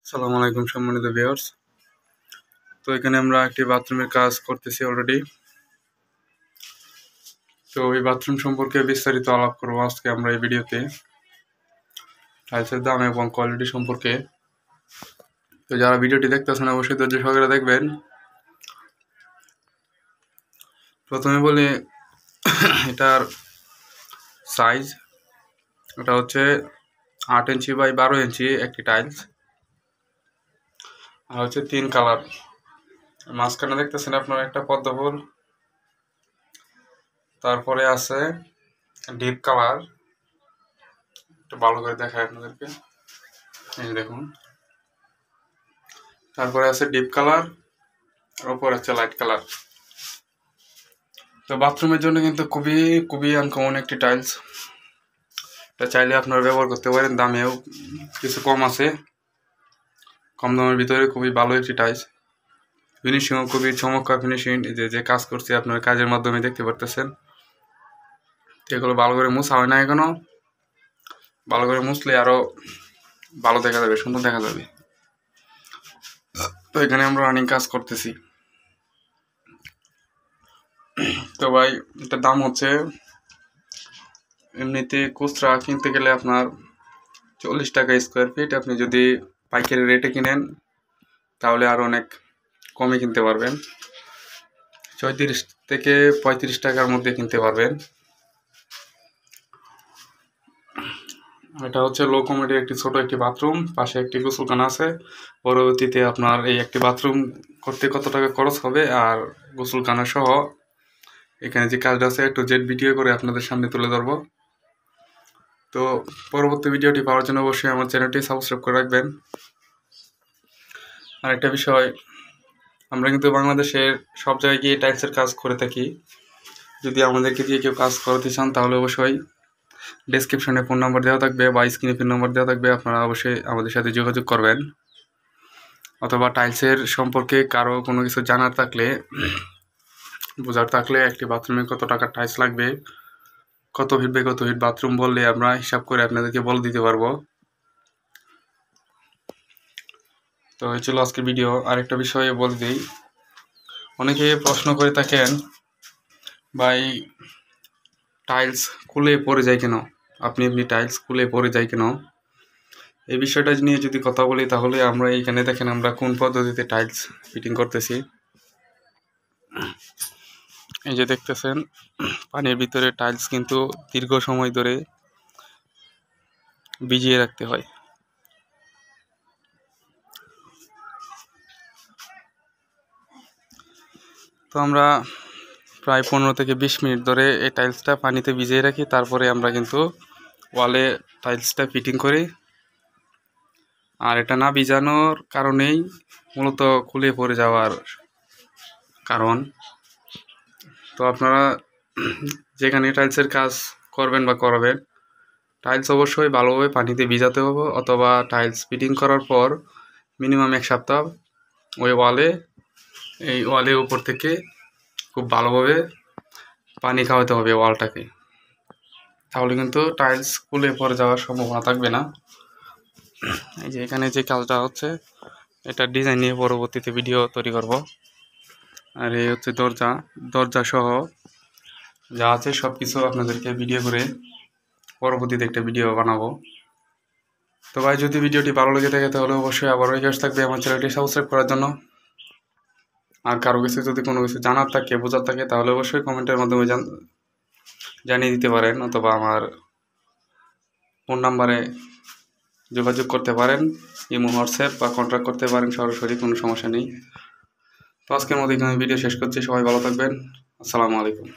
আসসালামু আলাইকুম সম্মানিত ভিউয়ার্স। তো এখানে আমরা একটি বাথরুমের কাজ করতেছি অলরেডি। তো এই বাথরুম সম্পর্কে বিস্তারিত আলাপ করবো আজকে আমরা এই ভিডিওতে, টাইলসের দাম এবং কোয়ালিটি সম্পর্কে। তো যারা ভিডিওটি দেখতেছেন অবশ্যই ধৈর্য সহকারে দেখবেন। প্রথমে বলি এটার সাইজ, এটা হচ্ছে 8 ইঞ্চি বাই 12 ইঞ্চি একটি টাইলস, আর হচ্ছে 3 কালার। মাঝখানে দেখতেছেন আপনার একটা পদ্ম ফুল, তারপরে আছে ডিপ কালার, একটু ভালো করে দেখায় আপনাদেরকে, এই দেখুন। তারপরে আছে ডিপ কালার, আর উপরে হচ্ছে লাইট কালার। তো বাথরুমের জন্য কিন্তু খুবই খুবই আনকমন একটি টাইলস। এটা চাইলে আপনারা ব্যবহার করতে পারেন, দামেও কিছু কম আছে, কম দামের ভিতরে খুবই ভালো একটি টাইলস। ফিনিশিংও খুবই চমৎকার ফিনিশিং, যে কাজ করছে আপনার কাজের মাধ্যমে দেখতে পারতেছেন। এগুলো ভালো করে মুছা হয় না এখনো, ভালো করে মুছলে আরো ভালো দেখা যাবে, সুন্দর দেখা যাবে। তো এখানে আমরা রানিং কাজ করতেছি। তো ভাই এটার দাম হচ্ছে, এমনিতে খুচরা কিনতে গেলে আপনার 40 টাকা স্কোয়ার ফিট। আপনি যদি পাইকারি রেটে কিনেন তাহলে আরও অনেক কমে কিনতে পারবেন, 34 থেকে 35 টাকার মধ্যে কিনতে পারবেন। এটা হচ্ছে লো কমেডির একটি ছোট একটি বাথরুম, পাশে একটি গোসলখানা আছে। পরবর্তীতে আপনার এই একটি বাথরুম করতে কত টাকা খরচ হবে আর গোসলখানা সহ এখানে যে কাজটা আছে একটু জেড ভিডিও করে আপনাদের সামনে তুলে ধরবো। তো পরবর্তী ভিডিওটি পাওয়ার জন্য অবশ্যই আমার চ্যানেলটি সাবস্ক্রাইব করে রাখবেন। আর একটা বিষয়, আমরা কিন্তু বাংলাদেশের সব জায়গায় গিয়ে টাইলসের কাজ করে থাকি। যদি আমাদেরকে দিয়ে কেউ কাজ করাতে চান তাহলে অবশ্যই ডেসক্রিপশনে ফোন নাম্বার দেওয়া থাকবে বা স্ক্রিনে ফোন নাম্বার দেওয়া থাকবে, আপনারা অবশ্যই আমাদের সাথে যোগাযোগ করবেন। অথবা টাইলসের সম্পর্কে কারো কোনো কিছু জানার থাকলে, বোঝার থাকলে, একটি বাথরুমে কত টাকা টাইলস লাগবে, কত ফিট বাই কত ফিট বাথরুম বললে আমরা হিসাব করে আপনাদেরকে বলে দিতে পারবো। তো এই ছিল আজকের ভিডিও। আরেকটা বিষয়ে বলে দিই, অনেকে প্রশ্ন করে থাকেন ভাই টাইলস খুলে পড়ে যায় কেন, আপনি টাইলস খুলে পড়ে যায় কেন। এই বিষয়টা নিয়ে যদি কথা বলি তাহলে আমরা এইখানে দেখেন আমরা কোন পদ্ধতিতে টাইলস ফিটিং করতেছি। এই যে দেখতেছেন পানির ভিতরে টাইলস কিন্তু দীর্ঘ সময় ধরে ভিজিয়ে রাখতে হয়। তো আমরা প্রায় 15 থেকে 20 মিনিট ধরে এই টাইলসটা পানিতে ভিজিয়ে রাখি, তারপরে আমরা কিন্তু ওয়ালে টাইলসটা ফিটিং করি। আর এটা না ভিজানোর কারণেই মূলত খুলে পড়ে যাওয়ার কারণ। তো আপনারা যেখানে টাইলসের কাজ করবেন বা করাবেন, টাইলস অবশ্যই ভালোভাবে পানিতে ভিজাতে হবে, অথবা টাইলস ফিটিং করার পর মিনিমাম 1 সপ্তাহ ওই ওয়ালের উপর থেকে খুব ভালোভাবে পানি খাওয়াতে হবে ওয়ালটাকে, তাহলে কিন্তু টাইলস খুলে পড়ে যাওয়ার সম্ভাবনা থাকবে না। এই যে এখানে যে কাজটা হচ্ছে এটা ডিজাইন নিয়ে পরবর্তীতে ভিডিও তৈরি করব। আর এই হচ্ছে দরজা সহ যা আছে সব কিছু আপনাদেরকে ভিডিও করে পরবর্তীতে একটা ভিডিও বানাবো। তো ভাই যদি ভিডিওটি ভালো লেগে থাকে তাহলে অবশ্যই আবার রিকোয়েস্ট থাকবে আমার চ্যানেলটি সাবস্ক্রাইব করার জন্য। আর কারো কিছু যদি কোনো কিছু জানার থাকে, বোঝার থাকে, তাহলে অবশ্যই কমেন্টের মাধ্যমে জানিয়ে দিতে পারেন, অথবা আমার ফোন নাম্বারে যোগাযোগ করতে পারেন, ইমো, হোয়াটসঅ্যাপ বা কন্ট্যাক্ট করতে পারেন সরাসরি, কোনো সমস্যা নেই। তো আজকের মতো এখানে ভিডিও শেষ করছি। সবাই ভালো থাকবেন। আসসালামু আলাইকুম।